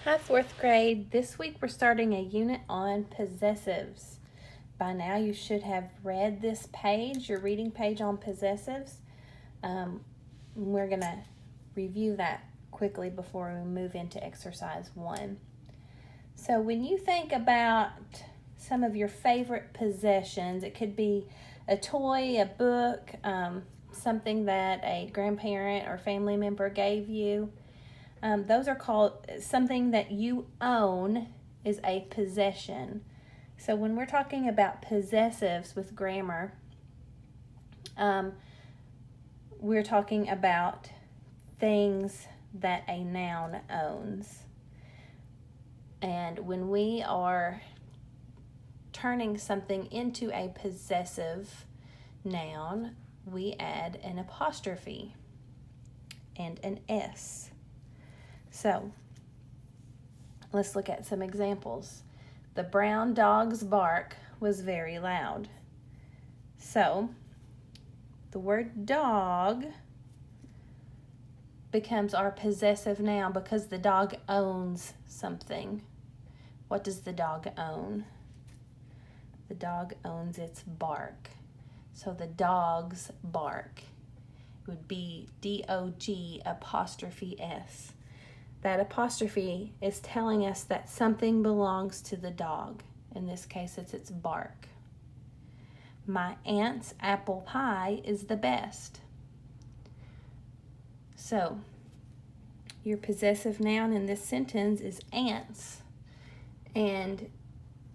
Hi, fourth grade. This week we're starting a unit on possessives. By now you should have read this page, your reading page on possessives. We're going to review that quickly before we move into exercise 1. So when you think about some of your favorite possessions, it could be a toy, a book, something that a grandparent or family member gave you. Those are called, something that you own is a possession. So when we're talking about possessives with grammar, we're talking about things that a noun owns. And when we are turning something into a possessive noun, we add an apostrophe and an S. So, let's look at some examples. The brown dog's bark was very loud. So, the word dog becomes our possessive noun because the dog owns something. What does the dog own? The dog owns its bark. So, the dog's bark would be D-O-G apostrophe S. That apostrophe is telling us that something belongs to the dog. In this case, it's its bark. My aunt's apple pie is the best. So, your possessive noun in this sentence is aunts. And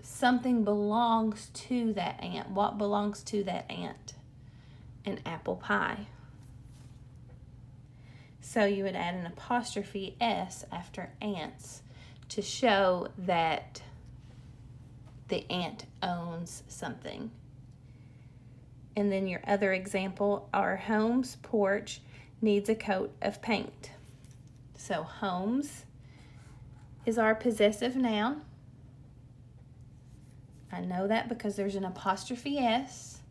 something belongs to that aunt. What belongs to that aunt? An apple pie. So you would add an apostrophe S after aunts to show that the aunt owns something. And then your other example, our home's porch needs a coat of paint. So homes is our possessive noun. I know that because there's an apostrophe S.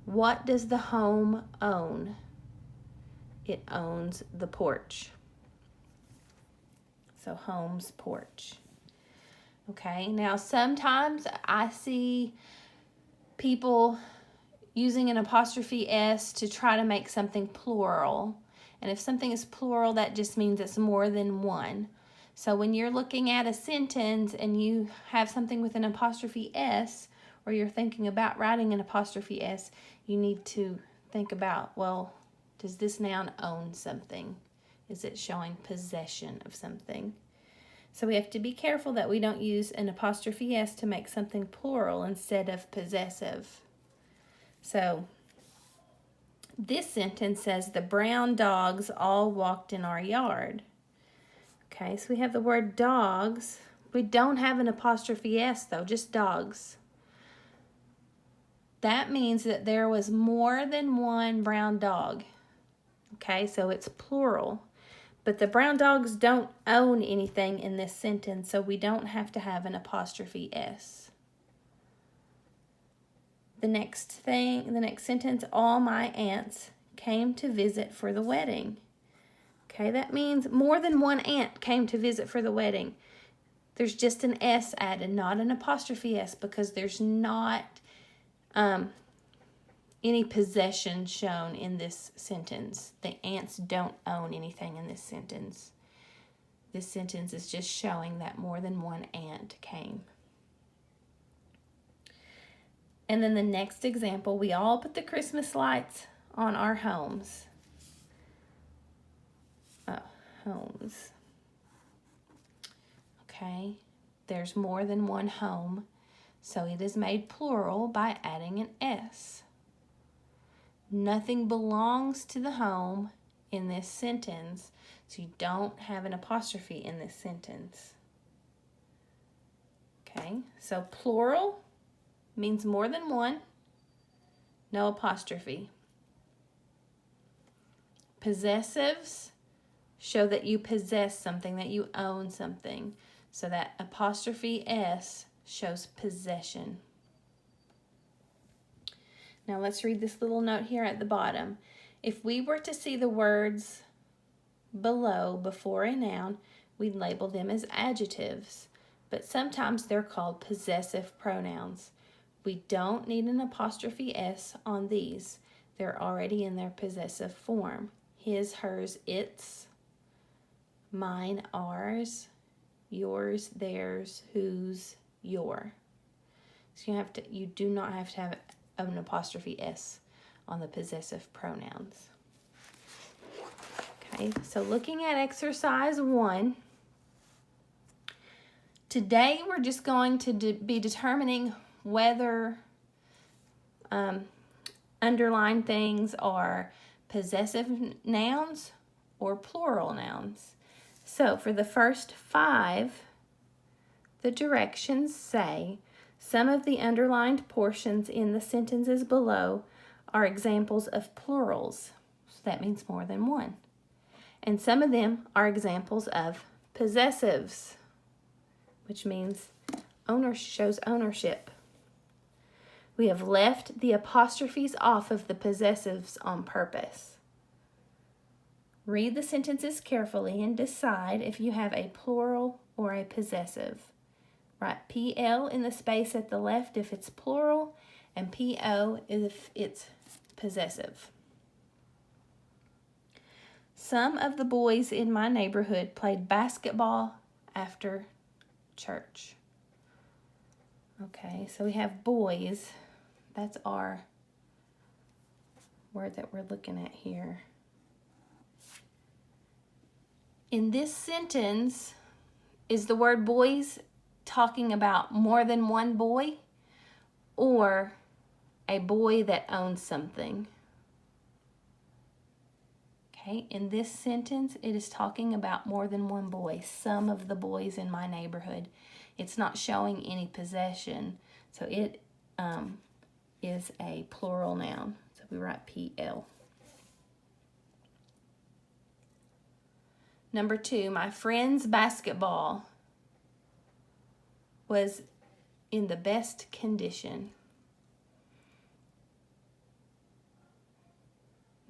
What does the home own? It owns the porch. So home's porch. Okay, now sometimes I see people using an apostrophe S to try to make something plural. And if something is plural, that just means it's more than one. So when you're looking at a sentence and you have something with an apostrophe S, or you're thinking about writing an apostrophe S, you need to think about, well, does this noun own something? Is it showing possession of something? So we have to be careful that we don't use an apostrophe S to make something plural instead of possessive. So this sentence says, the brown dogs all walked in our yard. Okay, so we have the word dogs. We don't have an apostrophe S though, just dogs. That means that there was more than one brown dog. Okay, so it's plural. But the brown dogs don't own anything in this sentence, so we don't have to have an apostrophe S. The next sentence, all my aunts came to visit for the wedding. Okay, that means more than one aunt came to visit for the wedding. There's just an S added, not an apostrophe S, because there's not any possession shown in this sentence. The aunts don't own anything in this sentence. This sentence is just showing that more than one aunt came. And then the next example, we all put the Christmas lights on our homes. Homes. Okay, there's more than one home, so it is made plural by adding an S. Nothing belongs to the home in this sentence, so you don't have an apostrophe in this sentence. Okay, so plural means more than one, no apostrophe. Possessives show that you possess something, that you own something. So that apostrophe S shows possession. Now let's read this little note here at the bottom. If we were to see the words below before a noun, we'd label them as adjectives, but sometimes they're called possessive pronouns. We don't need an apostrophe S on these. They're already in their possessive form. His, hers, its, mine, ours, yours, theirs, whose, your. So you do not have to have an apostrophe S on the possessive pronouns. Okay, so looking at exercise 1, today we're just going to be determining whether underlined things are possessive nouns or plural nouns. So for the first 5, the directions say, some of the underlined portions in the sentences below are examples of plurals. So that means more than one. And some of them are examples of possessives, which means shows ownership. We have left the apostrophes off of the possessives on purpose. Read the sentences carefully and decide if you have a plural or a possessive. Write PL in the space at the left if it's plural, and PO if it's possessive. Some of the boys in my neighborhood played basketball after church. Okay, so we have boys. That's our word that we're looking at here. In this sentence, is the word boys talking about more than one boy or a boy that owns something? Okay, in this sentence, it is talking about more than one boy, some of the boys in my neighborhood. It's not showing any possession, so it is a plural noun. So we write PL. Number 2, my friend's basketball was in the best condition.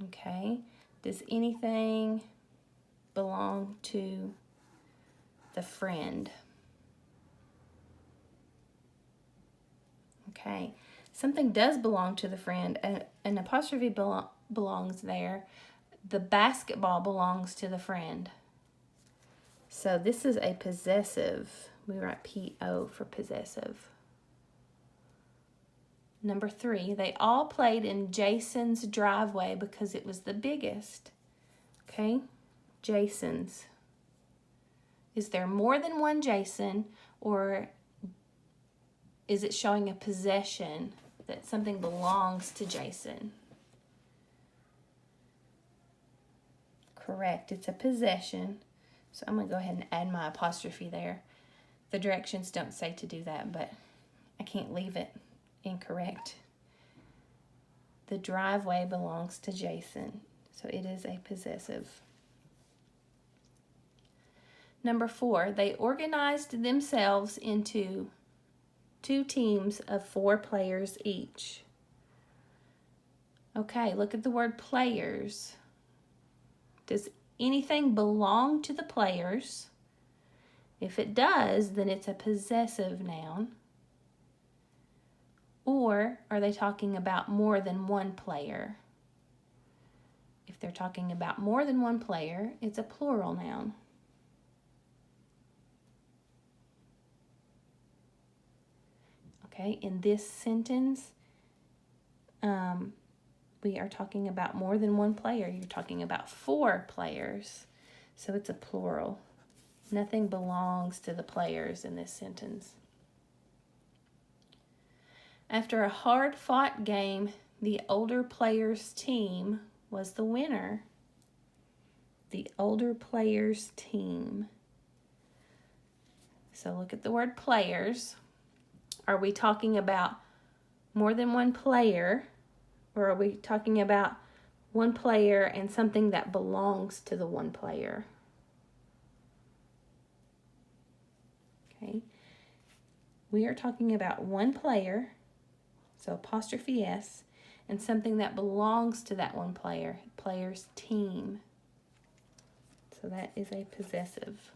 Okay, does anything belong to the friend? Okay, something does belong to the friend. An apostrophe belongs there. The basketball belongs to the friend. So this is a possessive. We write PO for possessive. Number 3, they all played in Jason's driveway because it was the biggest. Okay, Jason's. Is there more than one Jason, or is it showing a possession that something belongs to Jason? Correct, it's a possession. So I'm going to go ahead and add my apostrophe there. The directions don't say to do that, but I can't leave it incorrect. The driveway belongs to Jason, so it is a possessive. Number 4, they organized themselves into 2 teams of 4 players each. Okay, look at the word players. Does anything belong to the players? If it does, then it's a possessive noun. Or are they talking about more than one player? If they're talking about more than one player, it's a plural noun. Okay, in this sentence, we are talking about more than one player. You're talking about 4 players, so it's a plural. Nothing belongs to the players in this sentence. After a hard-fought game, the older players' team was the winner. The older players' team. So look at the word players. Are we talking about more than one player, or are we talking about one player and something that belongs to the one player? Okay. We are talking about one player, so apostrophe S, and something that belongs to that one player's team. So that is a possessive.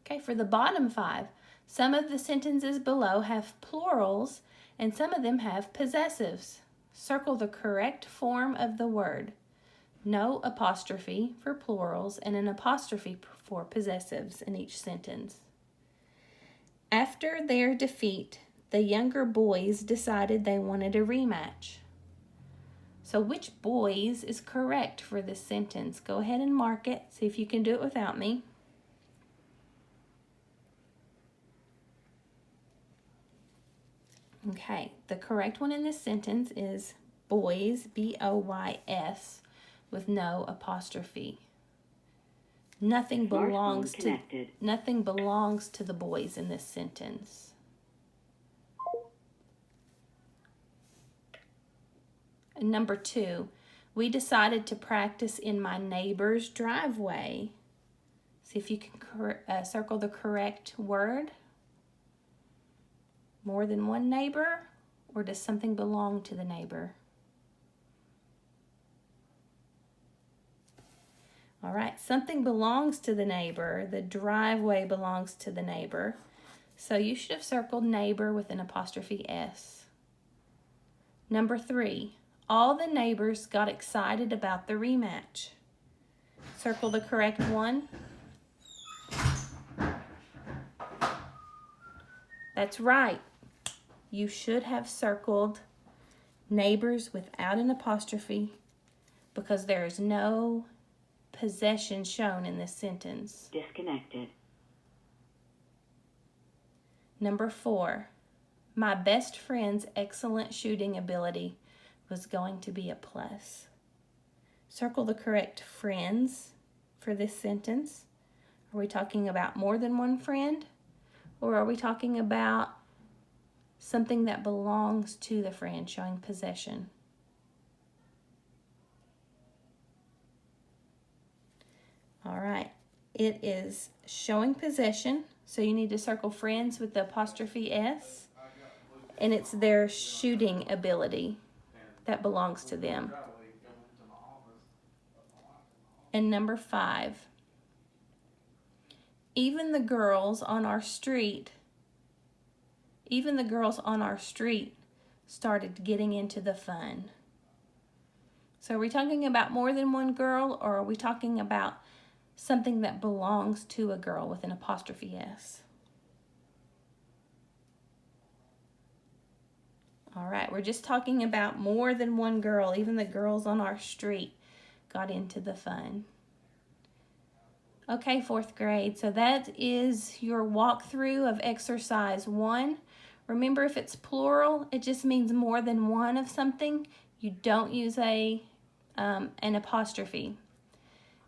Okay, for the bottom 5, some of the sentences below have plurals and some of them have possessives. Circle the correct form of the word. No apostrophe for plurals and an apostrophe for possessives in each sentence. After their defeat, the younger boys decided they wanted a rematch. So which boys is correct for this sentence? Go ahead and mark it. See if you can do it without me. Okay, the correct one in this sentence is boys, B-O-Y-S, with no apostrophe. Nothing belongs to the boys in this sentence. And number 2, we decided to practice in my neighbor's driveway. See if you can circle the correct word. More than one neighbor, or does something belong to the neighbor? All right, something belongs to the neighbor. The driveway belongs to the neighbor. So you should have circled neighbor with an apostrophe S. Number 3, all the neighbors got excited about the rematch. Circle the correct one. That's right. You should have circled neighbors without an apostrophe because there is no possession shown in this sentence. Disconnected. Number 4, my best friend's excellent shooting ability was going to be a plus. Circle the correct friends for this sentence. Are we talking about more than one friend? Or are we talking about something that belongs to the friend, showing possession? All right, it is showing possession, so you need to circle friends with the apostrophe S, and it's their shooting ability that belongs to them. And number 5, even the girls on our street started getting into the fun. So are we talking about more than one girl, or are we talking about something that belongs to a girl with an apostrophe S? All right, we're just talking about more than one girl. Even the girls on our street got into the fun. Okay, 4th grade, so that is your walkthrough of exercise 1. Remember, if it's plural, it just means more than one of something. You don't use an apostrophe.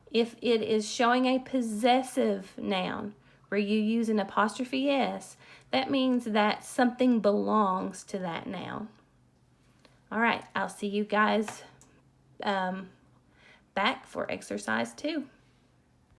If it is showing a possessive noun where you use an apostrophe S, that means that something belongs to that noun. All right, I'll see you guys back for exercise 2.